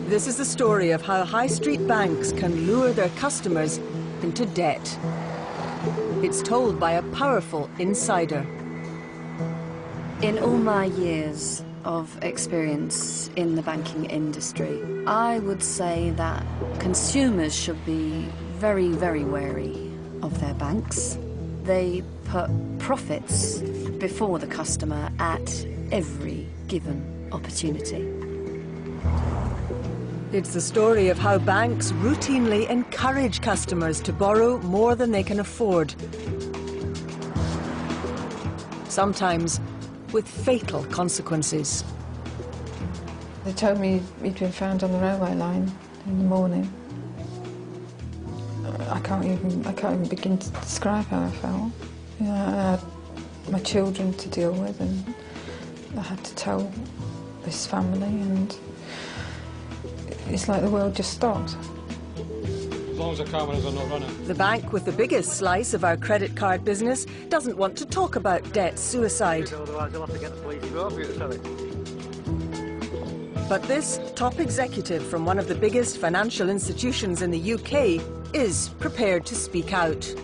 This is the story of how high street banks can lure their customers into debt. It's told by a powerful insider. In all my years of experience in the banking industry, I would say that consumers should be very, very wary of their banks. They put profits before the customer at every given opportunity. It's the story of how banks routinely encourage customers to borrow more than they can afford. Sometimes with fatal consequences. They told me he'd been found on the railway line in the morning. I can't even begin to describe how I felt. You know, I had my children to deal with, and I had to tell this family, and it's like the world just stopped. As long as the car runners are not running. The bank with the biggest slice of our credit card business doesn't want to talk about debt suicide. Otherwise they'll have to get the police involved for you to sell it. But this top executive from one of the biggest financial institutions in the UK is prepared to speak out.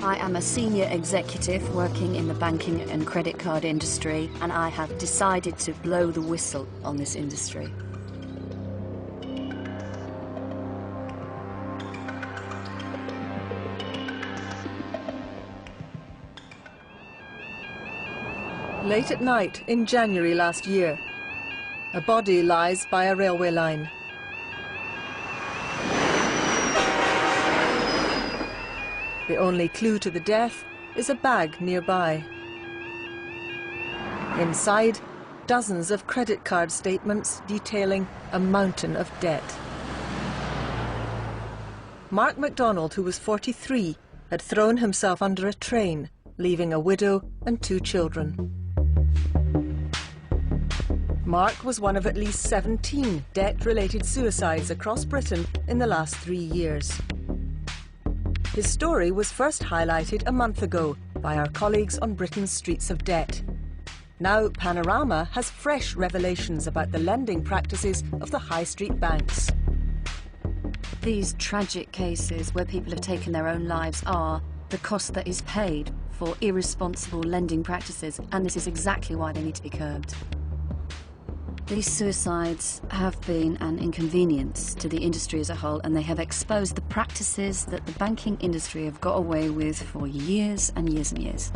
I am a senior executive working in the banking and credit card industry, and I have decided to blow the whistle on this industry. Late at night in January last year, a body lies by a railway line. The only clue to the death is a bag nearby. Inside, dozens of credit card statements detailing a mountain of debt. Mark MacDonald, who was 43, had thrown himself under a train, leaving a widow and 2 children. Mark was one of at least 17 debt-related suicides across Britain in the last 3 years. His story was first highlighted a month ago by our colleagues on Britain's Streets of Debt. Now Panorama has fresh revelations about the lending practices of the high street banks. These tragic cases where people have taken their own lives are the cost that is paid for irresponsible lending practices, and this is exactly why they need to be curbed. These suicides have been an inconvenience to the industry as a whole, and they have exposed the practices that the banking industry have got away with for years and years and years.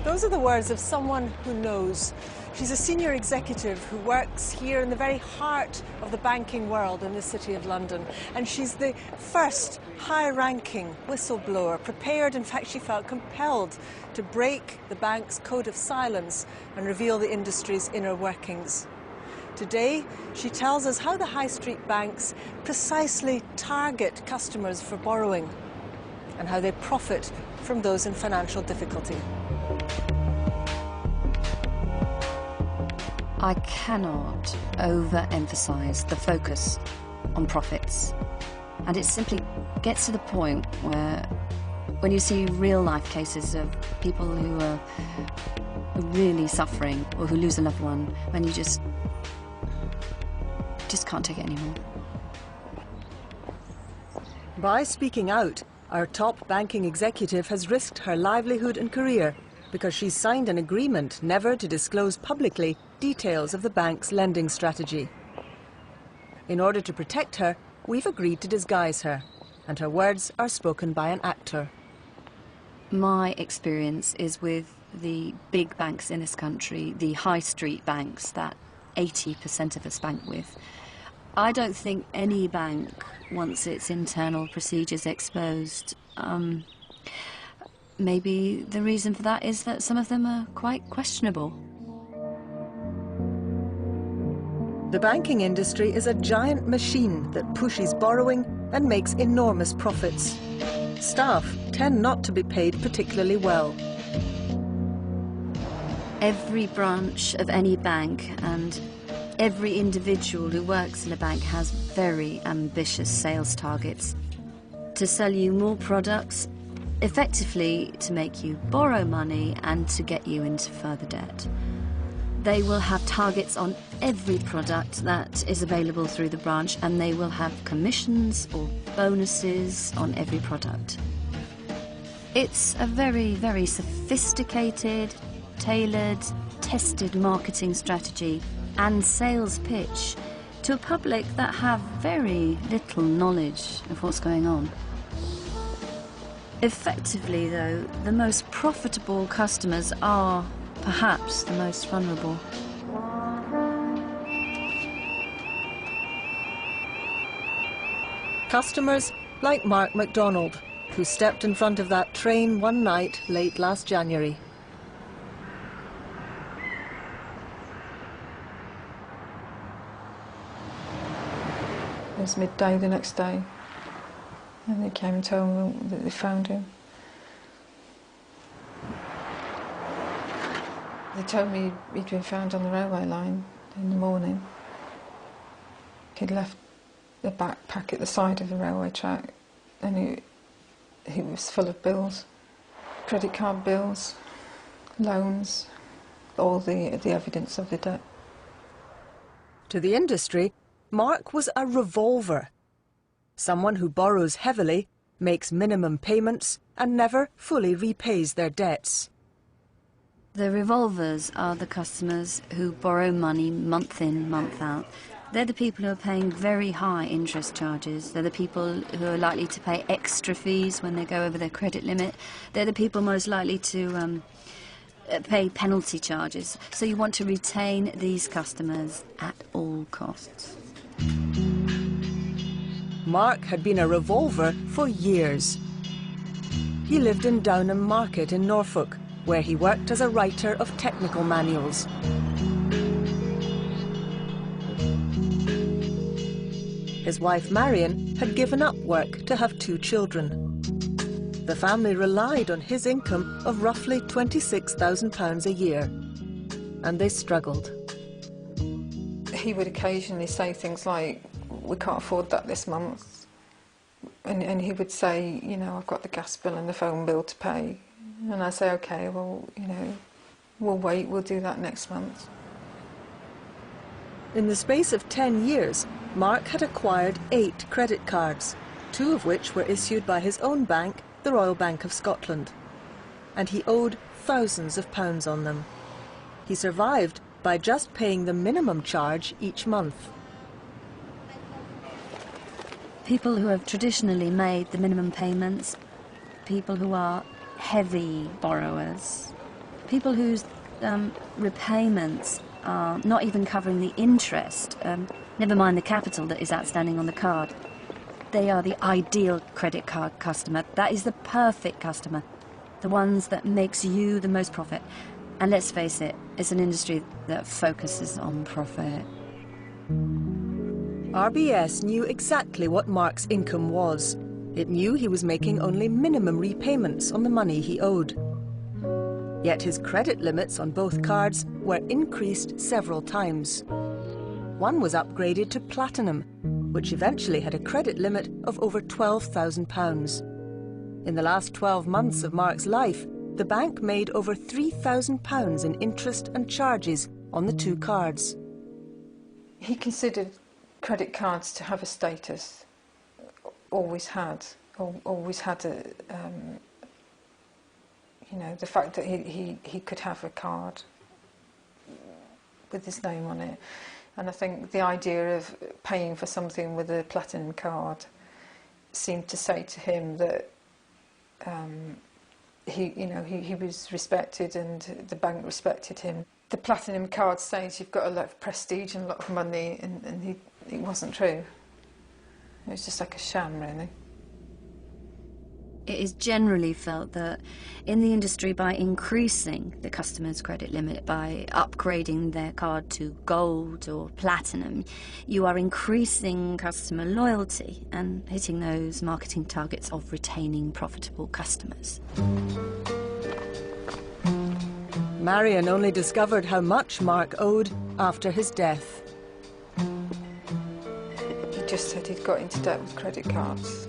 Those are the words of someone who knows. She's a senior executive who works here in the very heart of the banking world in the City of London. And she's the first high-ranking whistleblower, prepared, in fact she felt compelled, to break the bank's code of silence and reveal the industry's inner workings. Today, she tells us how the high street banks precisely target customers for borrowing and how they profit from those in financial difficulty. I cannot overemphasize the focus on profits. And it simply gets to the point where when you see real-life cases of people who are really suffering or who lose a loved one, when you just can't take it anymore. By speaking out, our top banking executive has risked her livelihood and career because she's signed an agreement never to disclose publicly details of the bank's lending strategy. In order to protect her, we've agreed to disguise her, and her words are spoken by an actor. My experience is with the big banks in this country, the high street banks that 80% of us bank with. I don't think any bank wants its internal procedures exposed. Maybe the reason for that is that some of them are quite questionable. The banking industry is a giant machine that pushes borrowing and makes enormous profits. Staff tend not to be paid particularly well. Every branch of any bank and every individual who works in a bank has very ambitious sales targets to sell you more products effectively to make you borrow money and to get you into further debt. They will have targets on every product that is available through the branch, and they will have commissions or bonuses on every product. It's a very, very sophisticated, tailored, tested marketing strategy and sales pitch to a public that have very little knowledge of what's going on. Effectively, though, the most profitable customers are perhaps the most vulnerable. Customers like Mark MacDonald, who stepped in front of that train one night late last January. It was midday the next day, and they came and told me that they found him. They told me he'd been found on the railway line in the morning. He'd left a backpack at the side of the railway track, and he was full of bills, credit card bills, loans, all the evidence of the debt. To the industry, Mark was a revolver. Someone who borrows heavily, makes minimum payments, and never fully repays their debts. The revolvers are the customers who borrow money month in, month out. They're the people who are paying very high interest charges. They're the people who are likely to pay extra fees when they go over their credit limit. They're the people most likely to pay penalty charges. So you want to retain these customers at all costs. Mark had been a revolver for years. He lived in Downham Market in Norfolk, where he worked as a writer of technical manuals. His wife Marion had given up work to have 2 children. The family relied on his income of roughly £26,000 a year, and they struggled. He would occasionally say things like, "We can't afford that this month," and he would say, "You know, I've got the gas bill and the phone bill to pay." And I say, "Okay, well, you know, we'll wait, we'll do that next month." In the space of 10 years, Mark had acquired 8 credit cards, 2 of which were issued by his own bank, the Royal Bank of Scotland. And he owed thousands of pounds on them. He survived by just paying the minimum charge each month. People who have traditionally made the minimum payments, people who are heavy borrowers, people whose repayments are not even covering the interest, never mind the capital that is outstanding on the card. They are the ideal credit card customer. That is the perfect customer, the ones that makes you the most profit. And let's face it, it's an industry that focuses on profit. RBS knew exactly what Mark's income was. It knew he was making only minimum repayments on the money he owed. Yet his credit limits on both cards were increased several times. One was upgraded to Platinum, which eventually had a credit limit of over £12,000. In the last 12 months of Mark's life, the bank made over £3,000 in interest and charges on the 2 cards. He considered credit cards to have a status, always had a, you know, the fact that he could have a card with his name on it. And I think the idea of paying for something with a platinum card seemed to say to him that he was respected and the bank respected him. The platinum card says you've got a lot of prestige and a lot of money, and it wasn't true. It was just like a sham, really. It is generally felt that in the industry, by increasing the customer's credit limit, by upgrading their card to gold or platinum, you are increasing customer loyalty and hitting those marketing targets of retaining profitable customers. Marion only discovered how much Mark owed after his death. He just said he'd got into debt with credit cards.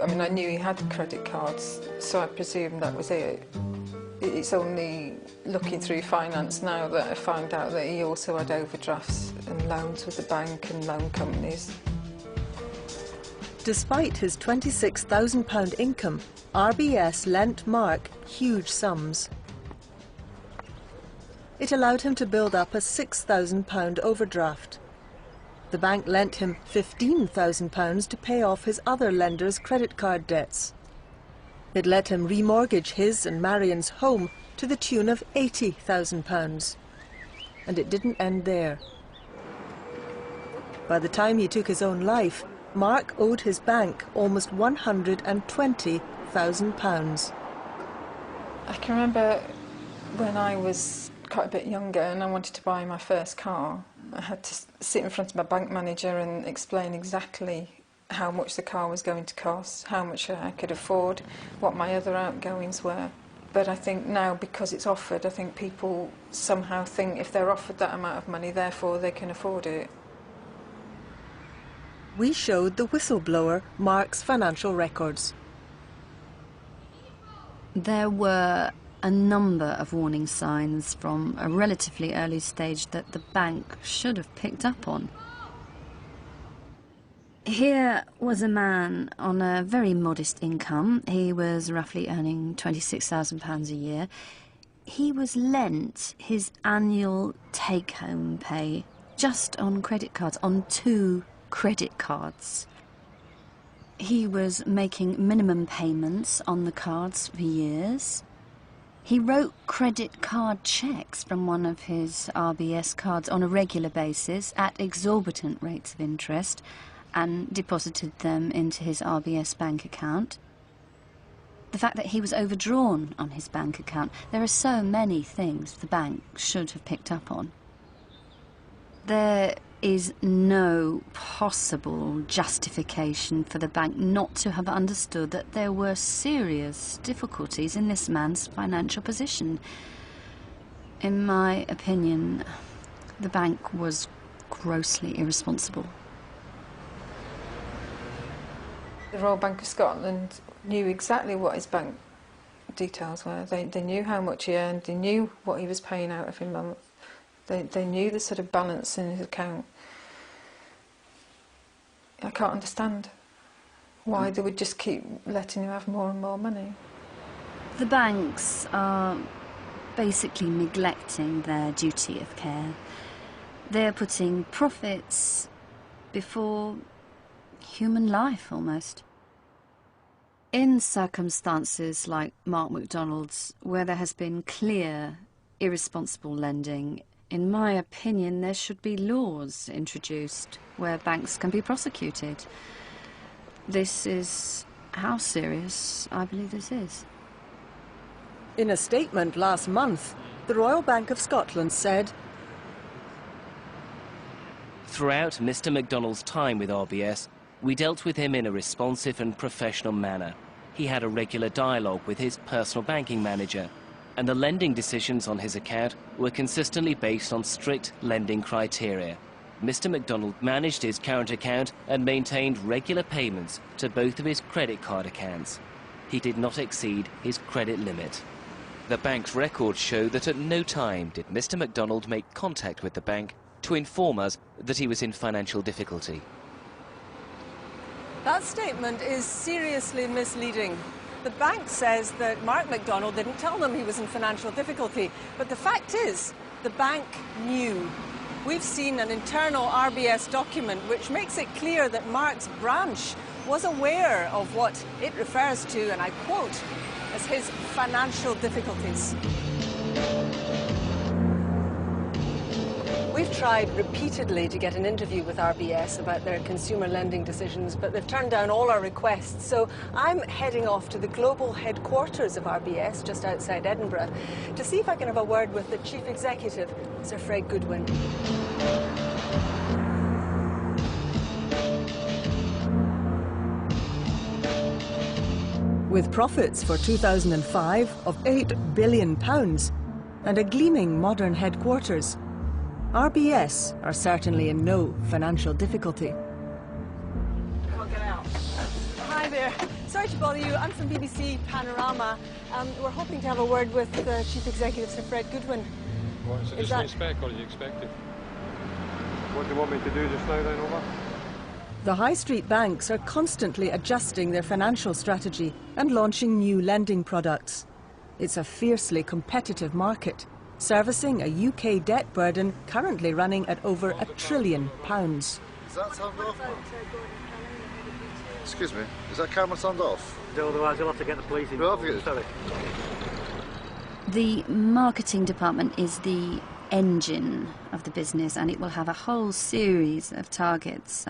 I mean, I knew he had credit cards, so I presumed that was it. It's only looking through finance now that I found out that he also had overdrafts and loans with the bank and loan companies. Despite his £26,000 income, RBS lent Mark huge sums. It allowed him to build up a £6,000 overdraft. The bank lent him £15,000 to pay off his other lenders' credit card debts. It let him remortgage his and Marion's home to the tune of £80,000. And it didn't end there. By the time he took his own life, Mark owed his bank almost £120,000. I can remember when I was quite a bit younger and I wanted to buy my first car. I had to sit in front of my bank manager and explain exactly how much the car was going to cost, how much I could afford, what my other outgoings were. But I think now, because it's offered, I think people somehow think if they're offered that amount of money, therefore they can afford it. We showed the whistleblower Mark's financial records. There were a number of warning signs from a relatively early stage that the bank should have picked up on. Here was a man on a very modest income. He was roughly earning £26,000 a year. He was lent his annual take-home pay just on credit cards, on 2 credit cards. He was making minimum payments on the cards for years. He wrote credit card checks from one of his RBS cards on a regular basis at exorbitant rates of interest and deposited them into his RBS bank account. The fact that he was overdrawn on his bank account, there are so many things the bank should have picked up on. There is no possible justification for the bank not to have understood that there were serious difficulties in this man's financial position. In my opinion, the bank was grossly irresponsible. The Royal Bank of Scotland knew exactly what his bank details were. They knew how much he earned, they knew what he was paying out every month. They knew the sort of balance in his account. I can't understand why they would just keep letting him have more and more money. The banks are basically neglecting their duty of care. They're putting profits before human life, almost. In circumstances like Mark MacDonald's, where there has been clear, irresponsible lending, in my opinion, there should be laws introduced where banks can be prosecuted. This is how serious I believe this is. In a statement last month, the Royal Bank of Scotland said, "Throughout Mr. MacDonald's time with RBS, we dealt with him in a responsive and professional manner. He had a regular dialogue with his personal banking manager, and the lending decisions on his account were consistently based on strict lending criteria. Mr. MacDonald managed his current account and maintained regular payments to both of his credit card accounts. He did not exceed his credit limit." The bank's records show that at no time did Mr. MacDonald make contact with the bank to inform us that he was in financial difficulty. that statement is seriously misleading. The bank says that Mark MacDonald didn't tell them he was in financial difficulty, but the fact is, the bank knew. We've seen an internal RBS document which makes it clear that Mark's branch was aware of what it refers to, and I quote, as his financial difficulties. We've tried repeatedly to get an interview with RBS about their consumer lending decisions, but they've turned down all our requests. So I'm heading off to the global headquarters of RBS, just outside Edinburgh, to see if I can have a word with the chief executive, Sir Fred Goodwin. With profits for 2005 of £8 billion and a gleaming modern headquarters, RBS are certainly in no financial difficulty. Come on, get out. Hi there. Sorry sorry to bother you. I'm from BBC Panorama. We're hoping to have a word with Chief Executive Sir Fred Goodwin. What, is it just on spec or do you expect it? What do you want me to do just now then, over? The high street banks are constantly adjusting their financial strategy and launching new lending products. It's a fiercely competitive market, servicing a UK debt burden currently running at over £1 trillion. Is that sound off? Excuse me, is that camera sound off? Otherwise you'll have to get the police involved. Sorry. The marketing department is the engine of the business, and it will have a whole series of targets.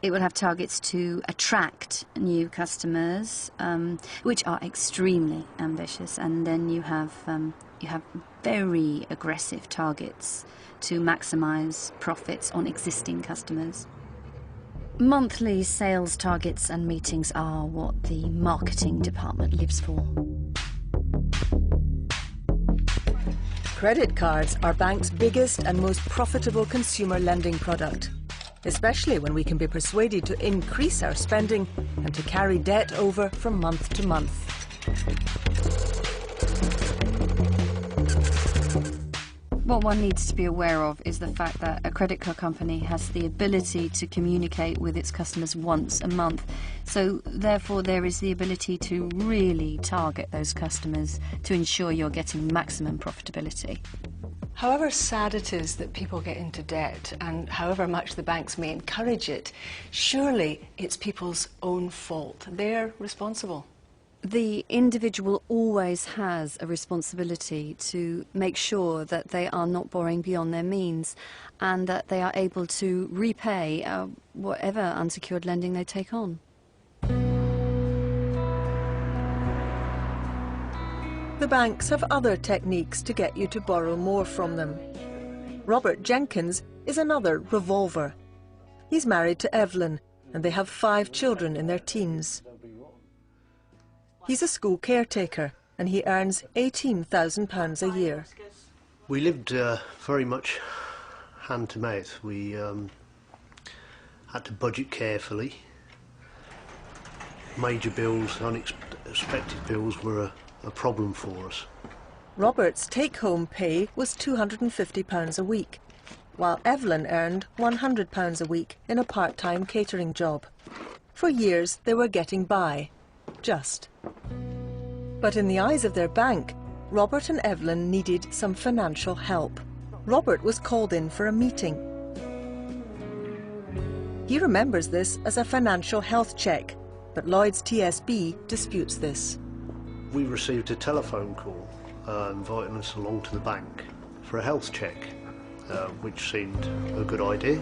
It will have targets to attract new customers, which are extremely ambitious, and then you have very aggressive targets to maximise profits on existing customers. Monthly sales targets and meetings are what the marketing department lives for. Credit cards are banks' biggest and most profitable consumer lending product, especially when we can be persuaded to increase our spending and to carry debt over from month to month. What one needs to be aware of is the fact that a credit card company has the ability to communicate with its customers once a month. So therefore there is the ability to really target those customers to ensure you're getting maximum profitability. However sad it is that people get into debt, and however much the banks may encourage it, surely it's people's own fault. They're responsible. The individual always has a responsibility to make sure that they are not borrowing beyond their means and that they are able to repay whatever unsecured lending they take on. The banks have other techniques to get you to borrow more from them. Robert Jenkins is another revolver. He's married to Evelyn, and they have 5 children in their teens. He's a school caretaker, and he earns £18,000 a year. We lived very much hand to mouth. We had to budget carefully. Major bills, unexpected bills were a problem for us. Robert's take-home pay was £250 a week, while Evelyn earned £100 a week in a part-time catering job. For years they were getting by, just. But in the eyes of their bank, Robert and Evelyn needed some financial help. Robert was called in for a meeting. He remembers this as a financial health check, but Lloyd's TSB disputes this. We received a telephone call inviting us along to the bank for a health check, which seemed a good idea.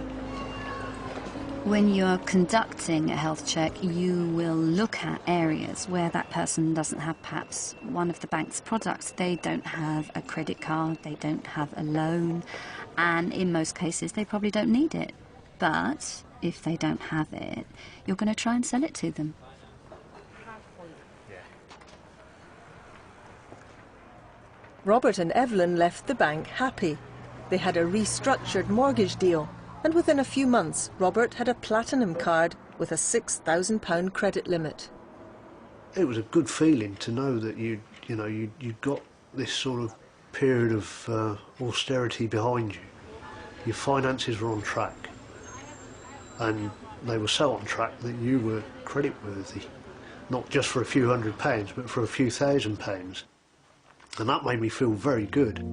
When you're conducting a health check, you will look at areas where that person doesn't have perhaps one of the bank's products. They don't have a credit card, they don't have a loan, and in most cases they probably don't need it. But if they don't have it, you're going to try and sell it to them. Robert and Evelyn left the bank happy. They had a restructured mortgage deal, and within a few months, Robert had a platinum card with a £6,000 credit limit. It was a good feeling to know that you'd got this sort of period of austerity behind you. Your finances were on track, and they were so on track that you were creditworthy, not just for a few £100s, but for a few £1,000s. And that made me feel very good.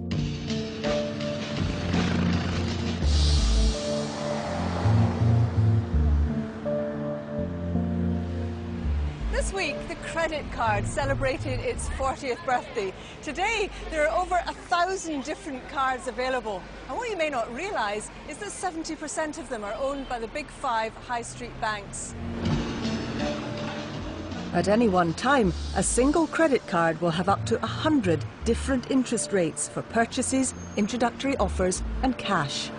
This week, the credit card celebrated its 40th birthday. Today, there are over 1,000 different cards available. And what you may not realise is that 70% of them are owned by the big 5 high street banks. At any one time, a single credit card will have up to 100 different interest rates for purchases, introductory offers and cash.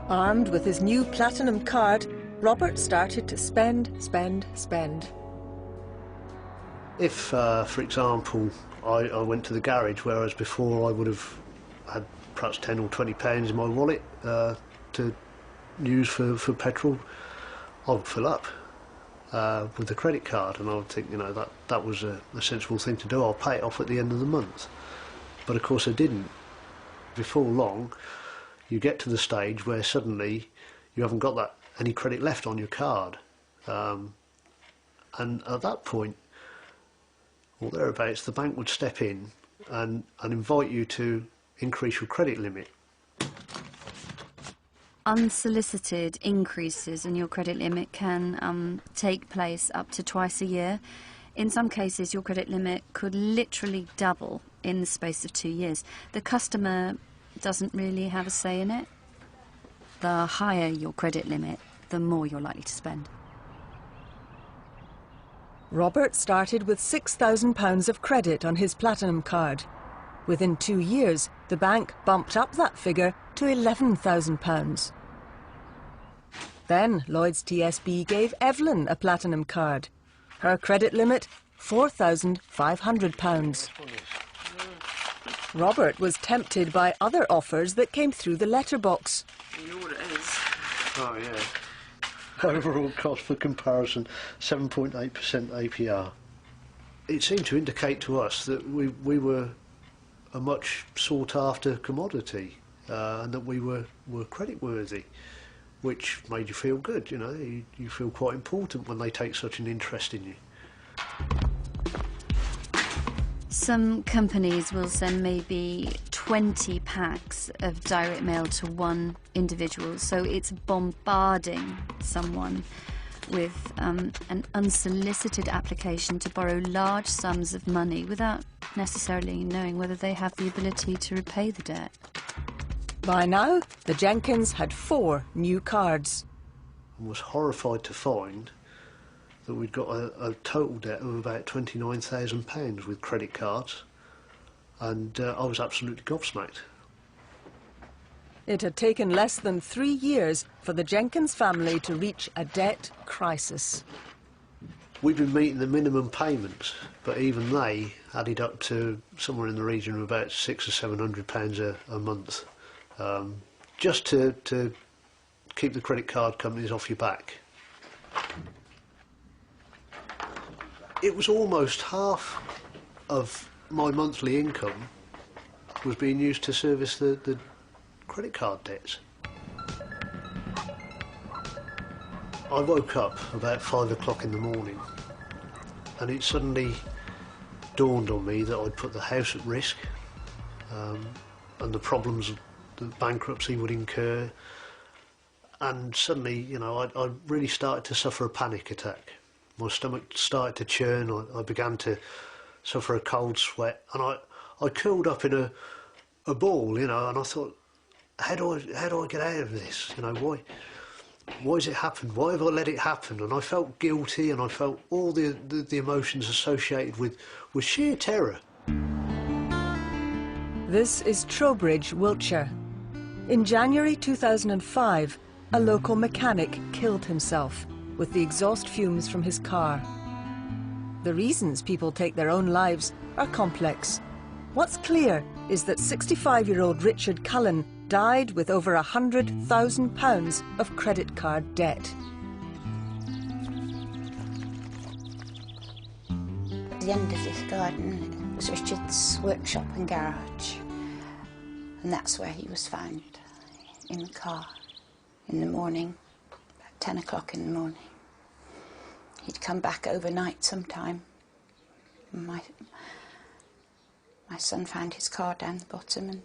Armed with his new platinum card, Robert started to spend. If, for example, I went to the garage, whereas before I would have had perhaps 10 or 20 pounds in my wallet to use for petrol, I would fill up with the credit card, and I would think, you know, that was a sensible thing to do. I'll pay it off at the end of the month. But of course I didn't. Before long, you get to the stage where suddenly you haven't got any credit left on your card. And at that point, or thereabouts, the bank would step in and invite you to increase your credit limit. Unsolicited increases in your credit limit can take place up to twice a year. In some cases, your credit limit could literally double in the space of 2 years. The customer doesn't really have a say in it. The higher your credit limit, the more you're likely to spend. Robert started with £6,000 of credit on his Platinum card. Within 2 years, the bank bumped up that figure to £11,000. Then Lloyds TSB gave Evelyn a Platinum card. Her credit limit, £4,500. Robert was tempted by other offers that came through the letterbox. You know what it is? Oh yeah. Overall cost for comparison, 7.8% APR. It seemed to indicate to us that we were a much sought after commodity, and that we were creditworthy, which made you feel good, you know. You feel quite important when they take such an interest in you. Some companies will send maybe 20 packs of direct mail to one individual, so it's bombarding someone with an unsolicited application to borrow large sums of money without necessarily knowing whether they have the ability to repay the debt. By now, the Jenkins had 4 new cards. I was horrified to find that we'd got a total debt of about £29,000 with credit cards, and I was absolutely gobsmacked. It had taken less than 3 years for the Jenkins family to reach a debt crisis. We'd been meeting the minimum payments, but even they added up to somewhere in the region of about £600 or £700 a month, just to keep the credit card companies off your back. It was almost half of my monthly income was being used to service the credit card debts. I woke up about 5 o'clock in the morning, and it suddenly dawned on me that I'd put the house at risk, and the problems that bankruptcy would incur, and suddenly, you know, I really started to suffer a panic attack. My stomach started to churn, I began to suffer a cold sweat, and I curled up in a ball, you know, and I thought, how do I get out of this? You know, why has it happened? Why have I let it happen? And I felt guilty, and I felt all the emotions associated with sheer terror. This is Trowbridge, Wiltshire. In January 2005, a local mechanic killed himself with the exhaust fumes from his car. The reasons people take their own lives are complex. What's clear is that 65-year-old Richard Cullen died with over £100,000 of credit card debt. At the end of this garden was Richard's workshop and garage, and that's where he was found, in the car, in the morning, about 10 o'clock in the morning. He'd come back overnight sometime. My son found his car down the bottom, and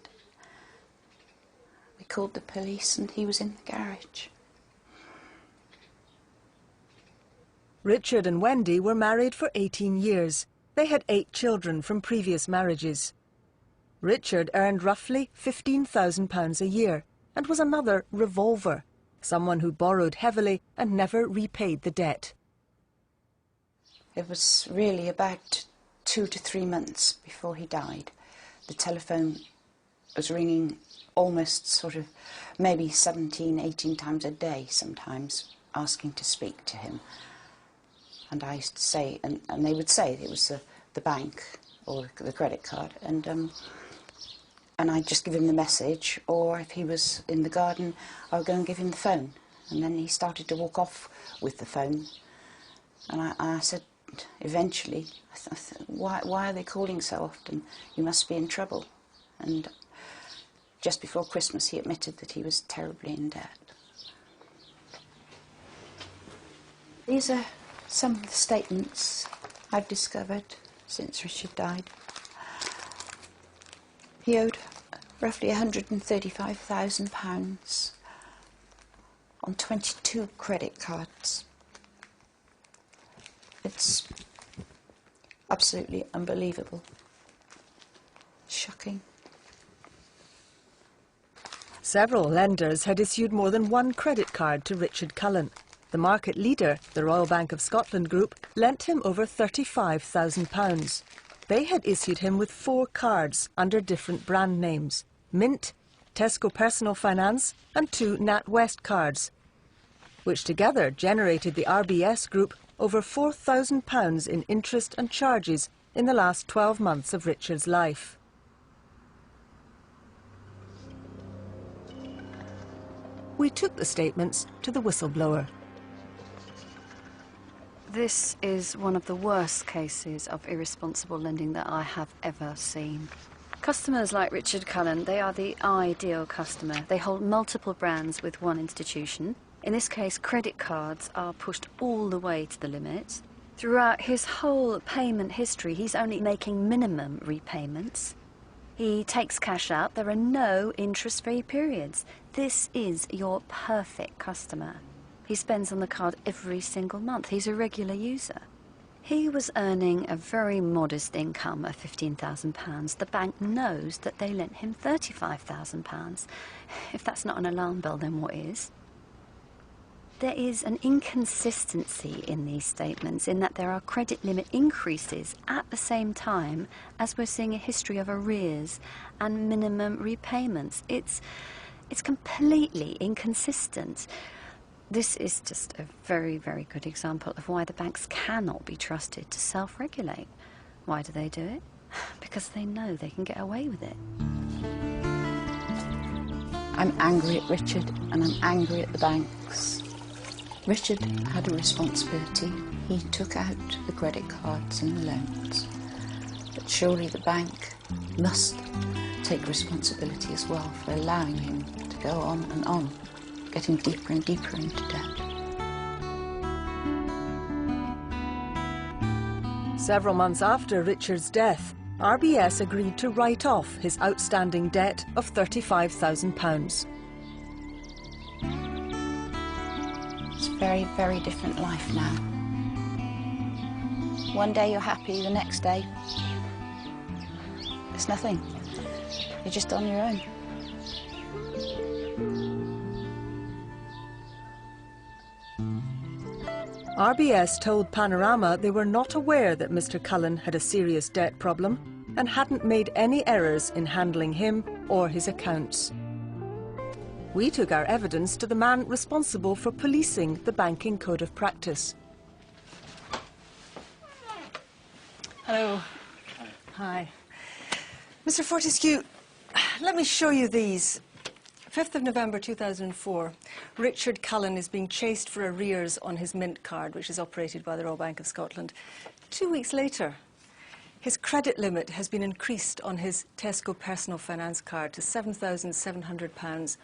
we called the police, and he was in the garage. Richard and Wendy were married for 18 years. They had 8 children from previous marriages. Richard earned roughly £15,000 a year and was another revolver, someone who borrowed heavily and never repaid the debt. It was really about 2 to 3 months before he died. The telephone was ringing almost sort of maybe 17, 18 times a day sometimes, asking to speak to him. And I used to say, and they would say it was the bank or the credit card, and and I'd just give him the message, or if he was in the garden, I would go and give him the phone. And then he started to walk off with the phone. And I said, eventually, why are they calling so often? You must be in trouble. And just before Christmas, he admitted that he was terribly in debt. These are some of the statements I've discovered since Richard died. He owed roughly £135,000 on 22 credit cards. It's absolutely unbelievable. Shocking. Several lenders had issued more than one credit card to Richard Cullen. The market leader, the Royal Bank of Scotland Group, lent him over £35,000. They had issued him with 4 cards under different brand names: Mint, Tesco Personal Finance and 2 NatWest cards, which together generated the RBS Group over £4,000 in interest and charges in the last 12 months of Richard's life. We took the statements to the whistleblower. This is one of the worst cases of irresponsible lending that I have ever seen. Customers like Richard Cullen, they are the ideal customer. They hold multiple brands with one institution. In this case, credit cards are pushed all the way to the limit. Throughout his whole payment history, he's only making minimum repayments. He takes cash out. There are no interest-free periods. This is your perfect customer. He spends on the card every single month. He's a regular user. He was earning a very modest income of £15,000. The bank knows that they lent him £35,000. If that's not an alarm bell, then what is? There is an inconsistency in these statements in that there are credit limit increases at the same time as we're seeing a history of arrears and minimum repayments. It's completely inconsistent. This is just a very, very good example of why the banks cannot be trusted to self-regulate. Why do they do it? Because they know they can get away with it. I'm angry at Richard and I'm angry at the banks. Richard had a responsibility. He took out the credit cards and the loans. But surely the bank must take responsibility as well for allowing him to go on, getting deeper and deeper into debt. Several months after Richard's death, RBS agreed to write off his outstanding debt of £35,000. It's a very, very different life now. One day you're happy, the next day it's nothing. You're just on your own. RBS told Panorama they were not aware that Mr. Cullen had a serious debt problem and hadn't made any errors in handling him or his accounts. We took our evidence to the man responsible for policing the banking code of practice. Hello. Hi. Mr. Fortescue, let me show you these. 5th of November 2004, Richard Cullen is being chased for arrears on his Mint card, which is operated by the Royal Bank of Scotland. 2 weeks later, his credit limit has been increased on his Tesco Personal Finance card to £7,700.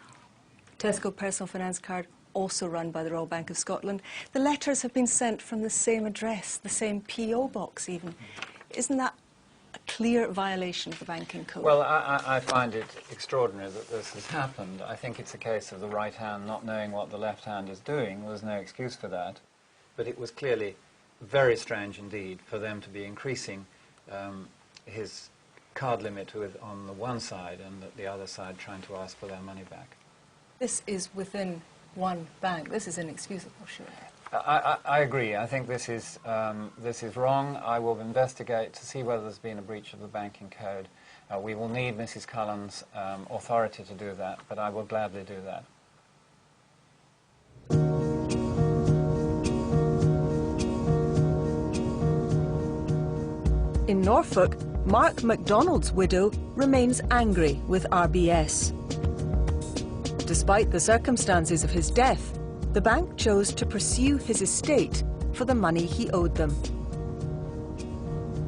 Tesco Personal Finance card, also run by the Royal Bank of Scotland. The letters have been sent from the same address, the same PO box even. Isn't that a clear violation of the banking code? Well, I find it extraordinary that this has happened. I think it's a case of the right hand not knowing what the left hand is doing. There's no excuse for that. But it was clearly very strange indeed for them to be increasing his card limit on the one side and the other side trying to ask for their money back. This is within one bank. This is inexcusable, surely. I agree. I think this is wrong. I will investigate to see whether there's been a breach of the banking code. We will need Mrs. Cullen's authority to do that, but I will gladly do that. In Norfolk, Mark MacDonald's widow remains angry with RBS. Despite the circumstances of his death, the bank chose to pursue his estate for the money he owed them.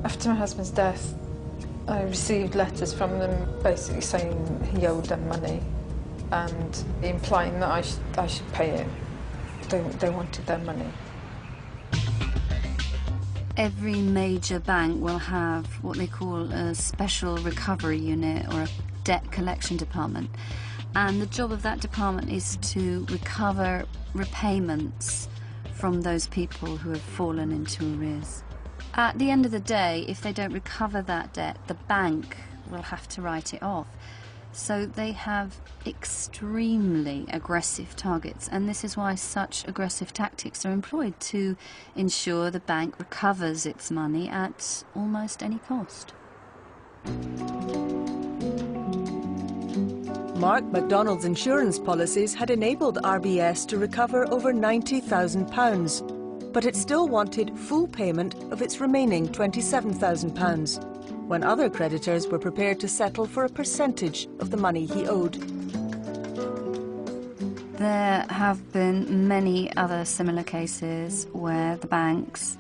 After my husband's death, I received letters from them basically saying he owed them money and implying that I should pay it. They wanted their money. Every major bank will have what they call a special recovery unit or a debt collection department. And the job of that department is to recover repayments from those people who have fallen into arrears. At the end of the day, if they don't recover that debt, the bank will have to write it off. So they have extremely aggressive targets, and this is why such aggressive tactics are employed, to ensure the bank recovers its money at almost any cost. Mark MacDonald's insurance policies had enabled RBS to recover over £90,000, but it still wanted full payment of its remaining £27,000, when other creditors were prepared to settle for a percentage of the money he owed. There have been many other similar cases where the banks,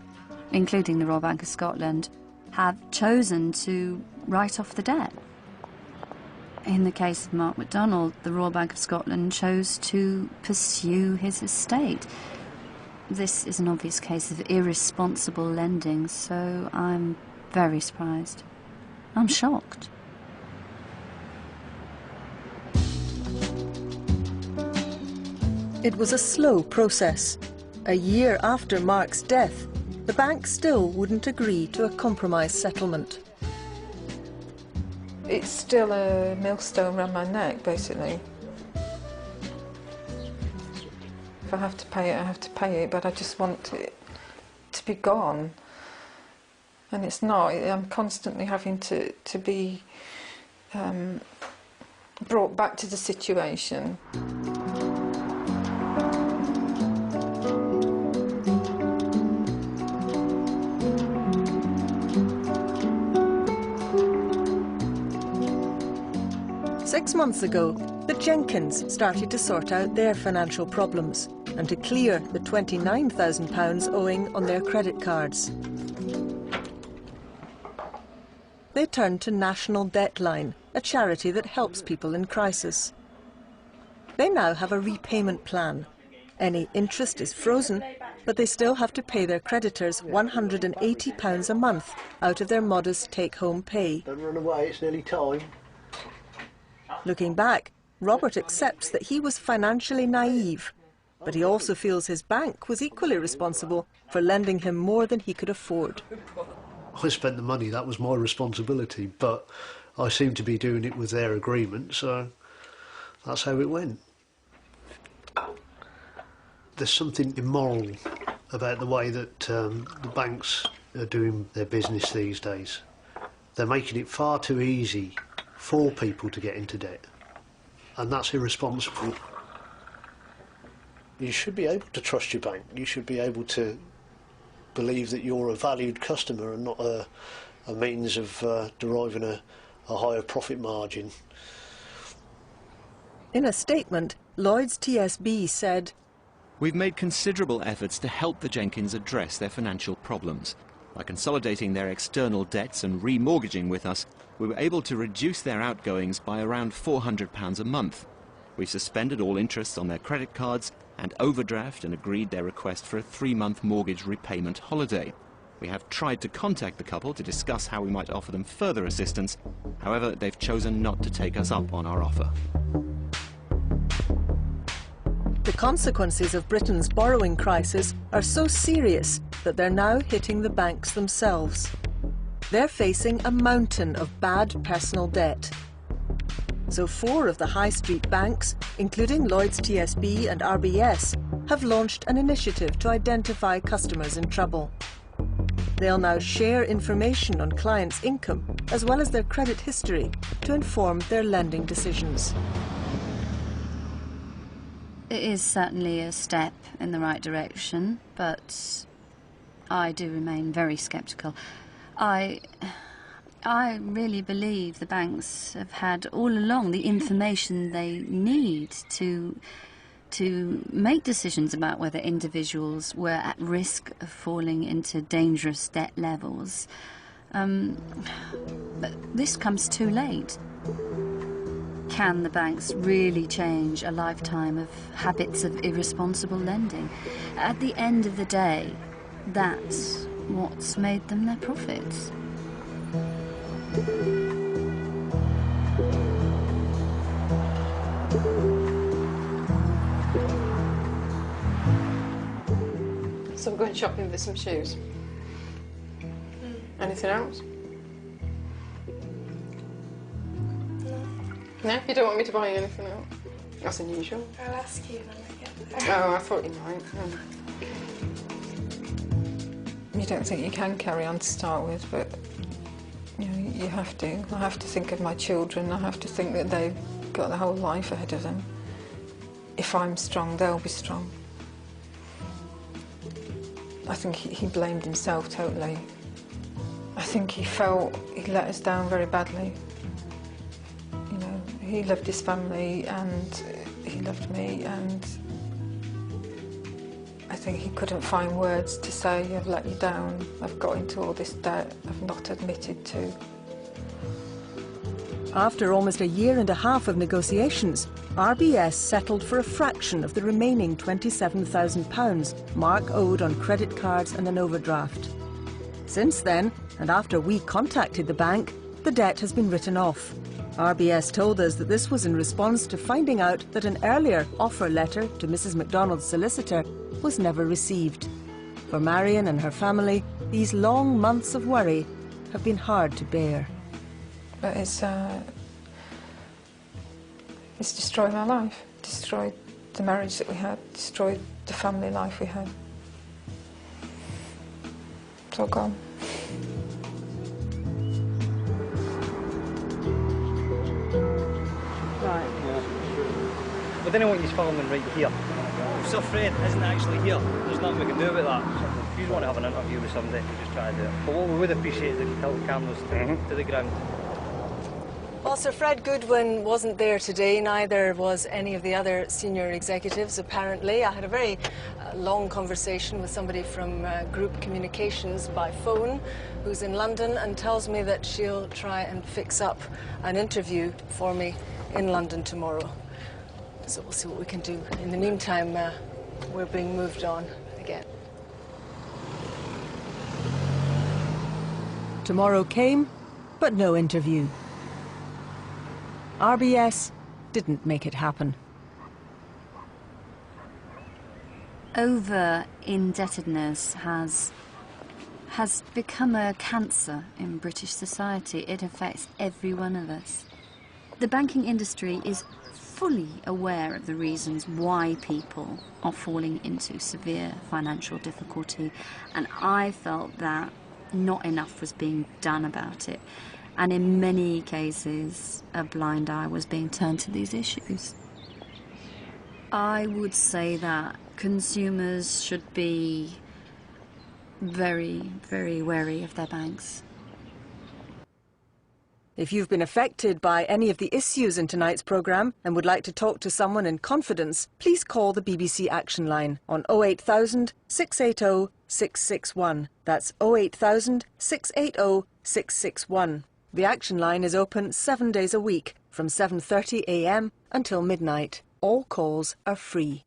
including the Royal Bank of Scotland, have chosen to write off the debt. In the case of Mark MacDonald, the Royal Bank of Scotland chose to pursue his estate. This is an obvious case of irresponsible lending, so I'm very surprised. I'm shocked. It was a slow process. A year after Mark's death, the bank still wouldn't agree to a compromise settlement. It's still a millstone around my neck, basically. If I have to pay it, I have to pay it, but I just want it to be gone. And it's not. I'm constantly having to be brought back to the situation. Six months ago, the Jenkins started to sort out their financial problems and to clear the £29,000 owing on their credit cards. They turned to National Debtline, a charity that helps people in crisis. They now have a repayment plan. Any interest is frozen, but they still have to pay their creditors £180 a month out of their modest take-home pay. Don't run away, it's nearly time. Looking back, Robert accepts that he was financially naive, but he also feels his bank was equally responsible for lending him more than he could afford. I spent the money, that was my responsibility, but I seemed to be doing it with their agreement, so that's how it went. There's something immoral about the way that the banks are doing their business these days. They're making it far too easy for people to get into debt, and that's irresponsible. You should be able to trust your bank. You should be able to believe that you're a valued customer and not a means of deriving a higher profit margin. In a statement, Lloyds TSB said, "We've made considerable efforts to help the Jenkins address their financial problems. By consolidating their external debts and remortgaging with us, we were able to reduce their outgoings by around £400 a month. We suspended all interest on their credit cards and overdraft and agreed their request for a 3-month mortgage repayment holiday. We have tried to contact the couple to discuss how we might offer them further assistance. However, they've chosen not to take us up on our offer." The consequences of Britain's borrowing crisis are so serious that they're now hitting the banks themselves. They're facing a mountain of bad personal debt. So 4 of the high street banks, including Lloyds TSB and RBS, have launched an initiative to identify customers in trouble. They'll now share information on clients' income as well as their credit history to inform their lending decisions. It is certainly a step in the right direction, but I do remain very sceptical. I I really believe the banks have had all along the information they need to make decisions about whether individuals were at risk of falling into dangerous debt levels. But this comes too late. Can the banks really change a lifetime of habits of irresponsible lending? At the end of the day, that's what's made them their profits. So we're going shopping for some shoes. Anything else? No, you don't want me to buy you anything else? That's unusual. I'll ask you when I get there. Oh, I thought you might. You don't think you can carry on to start with, but you know, you have to. I have to think of my children. I have to think that they've got their whole life ahead of them. If I'm strong, they'll be strong. I think he blamed himself totally. I think he felt he let us down very badly. You know, he loved his family and he loved me, and I think he couldn't find words to say, I've let you down, I've got into all this debt I've not admitted to. After almost a year and a half of negotiations, RBS settled for a fraction of the remaining £27,000 Mark owed on credit cards and an overdraft. Since then, and after we contacted the bank, the debt has been written off. RBS told us that this was in response to finding out that an earlier offer letter to Mrs. MacDonald's solicitor was never received. For Marion and her family, these long months of worry have been hard to bear. But it's destroyed my life, destroyed the marriage that we had, destroyed the family life we had. It's all gone. Right. Yeah. But then I want you filming right here. If Sir Fred isn't actually here, there's nothing we can do about that. If you want to have an interview with somebody, you just try to do it. But what we would appreciate is if you tilt the cameras to the ground. Well, Sir Fred Goodwin wasn't there today, neither was any of the other senior executives, apparently. I had a very long conversation with somebody from Group Communications by phone who's in London and tells me that she'll try and fix up an interview for me in London tomorrow. So we'll see what we can do. In the meantime, we're being moved on again. Tomorrow came, but no interview. RBS didn't make it happen. Over-indebtedness has become a cancer in British society. It affects every one of us. The banking industry is fully aware of the reasons why people are falling into severe financial difficulty, and I felt that not enough was being done about it. And in many cases, a blind eye was being turned to these issues. I would say that consumers should be very, very wary of their banks. If you've been affected by any of the issues in tonight's programme and would like to talk to someone in confidence, please call the BBC Action Line on 08000 680 661. That's 08000 680 661. The Action Line is open 7 days a week from 7:30 a.m. until midnight. All calls are free.